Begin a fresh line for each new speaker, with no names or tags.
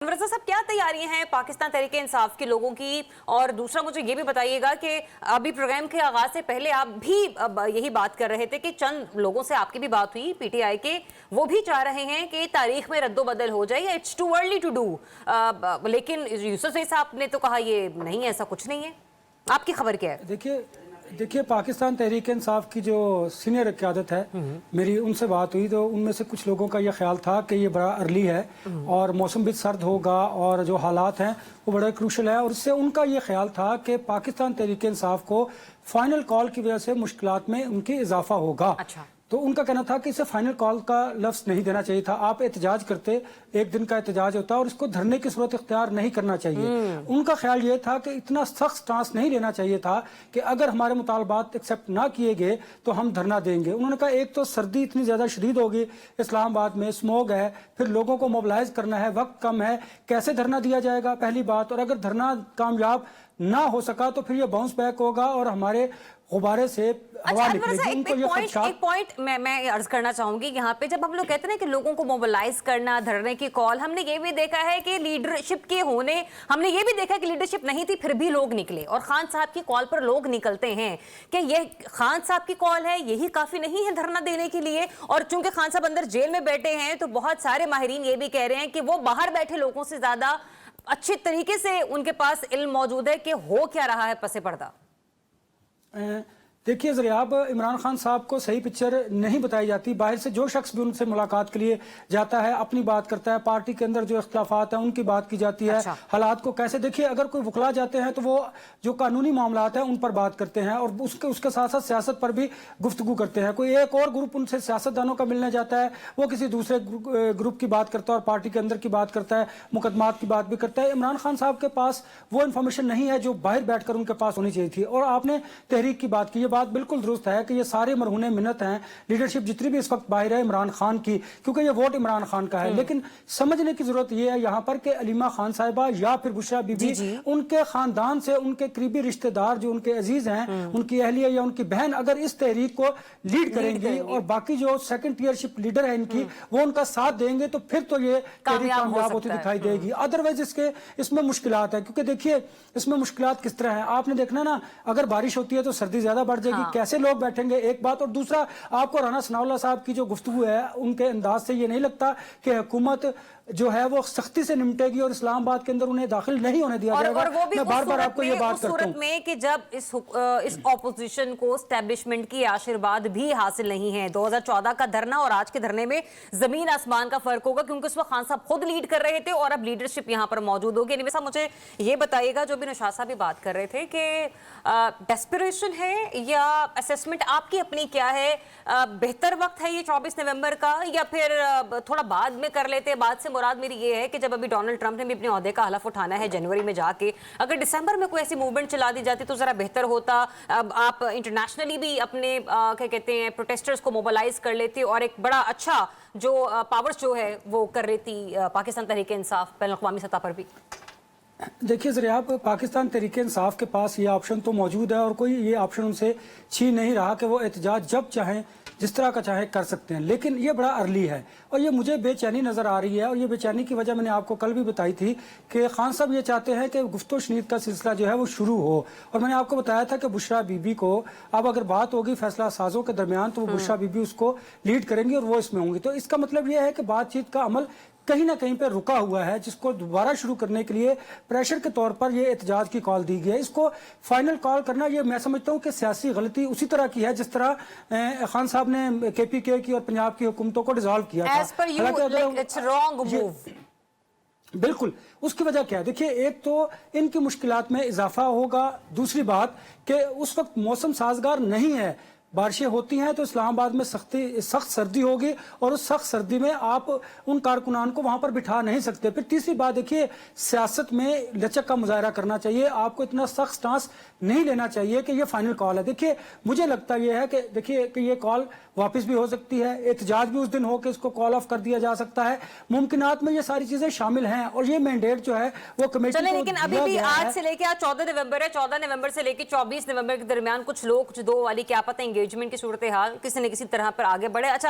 रज़ा साहब, क्या तैयारियां हैं पाकिस्तान तहरीक इंसाफ के लोगों की? और दूसरा मुझे ये भी बताइएगा कि अभी प्रोग्राम के आगाज से पहले आप भी यही बात कर रहे थे कि चंद लोगों से आपकी भी बात हुई पीटीआई के, वो भी चाह रहे हैं कि तारीख में रद्दोबदल हो जाए, it's too early to do. लेकिन यूसुफ साहब ने तो कहा ये नहीं, ऐसा कुछ नहीं है। आपकी खबर क्या है?
देखिए पाकिस्तान तहरीक इंसाफ की जो सीनियर क़यादत है, मेरी उनसे बात हुई तो उनमें से कुछ लोगों का ये ख्याल था कि ये बड़ा अर्ली है और मौसम भी सर्द होगा और जो हालात हैं वो बड़ा क्रूशल है, और इससे उनका ये ख्याल था कि पाकिस्तान तहरीक इंसाफ को फाइनल कॉल की वजह से मुश्किलात में उनकी इजाफा होगा।
अच्छा।
तो उनका कहना था कि इसे फाइनल कॉल का लफ्ज़ नहीं देना चाहिए था। आप एहतजाज करते, एक दिन का एहतजाज होता है और इसको धरने की सूरत इख्तियार नहीं करना चाहिए। उनका ख्याल ये था कि इतना सख्त स्टांस नहीं लेना चाहिए था कि अगर हमारे मुतालबात एक्सेप्ट ना किए गए तो हम धरना देंगे। उन्होंने कहा एक तो सर्दी इतनी ज़्यादा शदीद होगी, इस्लामाबाद में स्मोग है, फिर लोगों को मोबिलाइज करना है, वक्त कम है, कैसे धरना दिया जाएगा पहली बात, और अगर धरना कामयाब ना हो सका तो फिर ये बाउंस बैक होगा और हमारे गुब्बारे से हवा निकलेगी। उनको
एक पॉइंट मैं अर्ज करना चाहूंगी यहाँ पे, जब हम लोग कहते हैं कि लोगों को मोबिलाइज करना, धरने की कॉल, हमने ये भी देखा है कि लीडरशिप के होने, हमने ये भी देखा कि लीडरशिप नहीं थी फिर भी लोग निकले, और खान साहब की कॉल पर लोग निकलते हैं कि ये खान साहब की कॉल है, यही काफी नहीं है धरना देने के लिए। और चूंकि खान साहब अंदर जेल में बैठे हैं तो बहुत सारे माहिरीन ये भी कह रहे हैं कि वो बाहर बैठे लोगों से ज्यादा अच्छे तरीके से उनके पास इल्म मौजूद है कि हो क्या रहा है पसे पर्दा।
देखिए ज़रियाब, इमरान खान साहब को सही पिक्चर नहीं बताई जाती। बाहर से जो शख्स भी उनसे मुलाकात के लिए जाता है अपनी बात करता है, पार्टी के अंदर जो इख्तिलाफात हैं उनकी बात की जाती है। अच्छा। हालात को कैसे देखिए, अगर कोई वकला जाते हैं तो वो जो कानूनी मामलात हैं उन पर बात करते हैं और उसके साथ साथ सियासत पर भी गुफ्तगू करते हैं। कोई एक और ग्रुप उनसे सियासतदानों का मिलने जाता है, वो किसी दूसरे ग्रुप की बात करता है और पार्टी के अंदर की बात करता है, मुकदमात की बात भी करता है। इमरान खान साहब के पास वो इन्फॉर्मेशन नहीं है जो बाहर बैठकर उनके पास होनी चाहिए थी। और आपने तहरीक की बात की, बात बिल्कुल दुरुस्त है कि ये सारे मरहूने मिन्नत हैं, लीडरशिप जितनी भी इस वक्त बाहर है इमरान खान की, क्योंकि ये वोट इमरान खान का है। लेकिन समझने की जरूरत ये है यहाँ पर कि अलीमा खान साहिबा या फिर बुशरा बीबी, उनके खानदान से उनके करीबी रिश्तेदार जो उनके अजीज हैं, उनकी अहलिया या उनकी बहन अगर इस तहरीक को लीड करेंगी और बाकी जो सेकंड टीयरशिप लीडर है इनकी वो उनका साथ देंगे तो फिर तो ये तहरीक कामयाब होती दिखाई देगी। अदरवाइज इसमें मुश्किलात है, क्योंकि देखिए इसमें मुश्किलात किस तरह है आपने देखना ना, अगर बारिश होती है तो सर्दी ज्यादा बढ़ जाएगी। कैसे लोग बैठेंगे, एक बात। और दूसरा, आपको राना सनाउल्लाह साहब की जो गुफ्तगू है उनके अंदाज से ये नहीं लगता कि हुकूमत जो है वो सख्ती से निपटेगी और इस्लामाबाद के अंदर उन्हें दाखिल नहीं होने दिया जाएगा।
और वो भी
मैं बार-बार आपको ये बात करता हूं
में कि जब इस ऑपोजिशन को एस्टेब्लिशमेंट की आशीर्वाद भी हासिल नहीं है। 2014 का धरना और आज के धरने में जमीन आसमान का फर्क होगा, क्योंकि उस वक्त खान साहब खुद लीड कर रहे थे और अब लीडरशिप यहाँ पर मौजूद होगी। एनीवे साहब, मुझे ये बताइएगा, जो भी नौशाद साहब भी बात कर रहे थे कि डेस्परेशन है या असेसमेंट आपकी अपनी क्या है? बेहतर वक्त है ये 24 नवंबर का, या फिर थोड़ा बाद में कर लेते? बाद से मुराद मेरी ये है कि जब अभी डोनाल्ड ट्रंप ने भी अपने ओहदे का हलफ उठाना है जनवरी में जाके, अगर दिसंबर में कोई ऐसी मूवमेंट चला दी जाती तो जरा बेहतर होता। अब आप इंटरनेशनली भी अपने क्या कहते हैं प्रोटेस्टर्स को मोबिलाइज कर लेते और एक बड़ा अच्छा जो पावर्स जो है वो कर रही थी पाकिस्तान तहरीक इंसाफ बैनुल अक़वामी सतह पर भी।
देखिए ज़रियाब, पाकिस्तान तहरीक इंसाफ के पास ये ऑप्शन तो मौजूद है और कोई ये ऑप्शन उनसे छीन नहीं रहा कि वो एहतजाज जब चाहें जिस तरह का चाहे कर सकते हैं। लेकिन ये बड़ा अर्ली है और ये मुझे बेचैनी नज़र आ रही है, और ये बेचैनी की वजह मैंने आपको कल भी बताई थी कि खान साहब ये चाहते हैं कि गुफ्तो शनीद का सिलसिला जो है वो शुरू हो। और मैंने आपको बताया था कि बुशरा बीबी को अब अगर बात होगी फैसला साजों के दरमियान तो वो बुशरा बीबी उसको लीड करेंगी और वो इसमें होंगी। तो इसका मतलब ये है कि बातचीत का अमल कहीं ना कहीं पे रुका हुआ है, जिसको दोबारा शुरू करने के लिए प्रेशर के तौर पर ये एहतजाज की कॉल दी गई है। इसको फाइनल कॉल करना ये मैं समझता हूँ कि सियासी गलती उसी तरह की है जिस तरह खान साहब ने केपीके की और पंजाब की हुकूमतों को डिसॉल्व किया था। बिल्कुल, उसकी वजह क्या है? देखिए, एक तो इनकी मुश्किलात में इजाफा होगा, दूसरी बात कि उस वक्त मौसम साजगार नहीं है, बारिशें होती हैं तो इस्लामाबाद में सख्त सर्दी होगी और उस सख्त सर्दी में आप उन कारकुनान को वहां पर बिठा नहीं सकते। फिर तीसरी बात देखिए, सियासत में लचक का मुजाहरा करना चाहिए, आपको इतना सख्त स्टांस नहीं लेना चाहिए कि ये फाइनल कॉल है। देखिए, मुझे लगता यह है कि देखिए कि ये कॉल वापस भी हो सकती है, एहतजाज भी उस दिन हो के इसको कॉल ऑफ कर दिया जा सकता है, मुमकिनात में ये सारी चीजें शामिल हैं और ये मैंडेट जो है वो कमेटी को
लेकिन अभी भी आज से लेके आज 14 नवंबर है, 14 नवंबर से लेके 24 नवंबर के दरमियान कुछ लोग, कुछ दो वाली क्या पता एंगेजमेंट की सूरत हाल किसी न किसी तरह पर आगे बढ़े। अच्छा,